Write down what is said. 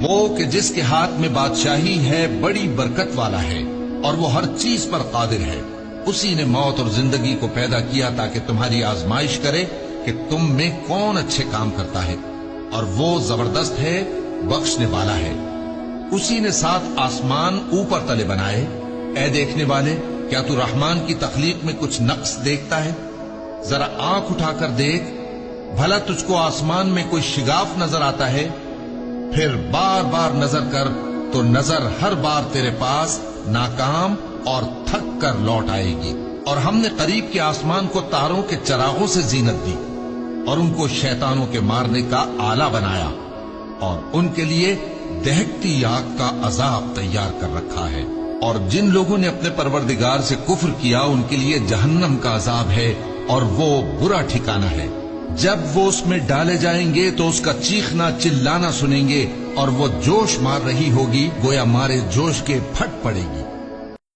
وہ کہ جس کے ہاتھ میں بادشاہی ہے بڑی برکت والا ہے اور وہ ہر چیز پر قادر ہے. اسی نے موت اور زندگی کو پیدا کیا تاکہ تمہاری آزمائش کرے کہ تم میں کون اچھے کام کرتا ہے، اور وہ زبردست ہے، بخشنے والا ہے. اسی نے 7 آسمان اوپر تلے بنائے. اے دیکھنے والے، کیا تو رحمان کی تخلیق میں کچھ نقص دیکھتا ہے؟ ذرا آنکھ اٹھا کر دیکھ، بھلا تجھ کو آسمان میں کوئی شگاف نظر آتا ہے؟ پھر بار بار نظر کر تو نظر ہر بار تیرے پاس ناکام اور تھک کر لوٹ آئے گی. اور ہم نے قریب کے آسمان کو تاروں کے چراغوں سے زینت دی اور ان کو شیطانوں کے مارنے کا آلہ بنایا، اور ان کے لیے دہکتی آگ کا عذاب تیار کر رکھا ہے. اور جن لوگوں نے اپنے پروردگار سے کفر کیا ان کے لیے جہنم کا عذاب ہے، اور وہ برا ٹھکانہ ہے. جب وہ اس میں ڈالے جائیں گے تو اس کا چیخنا چلانا سنیں گے، اور وہ جوش مار رہی ہوگی گویا مارے جوش کے پھٹ پڑے گی.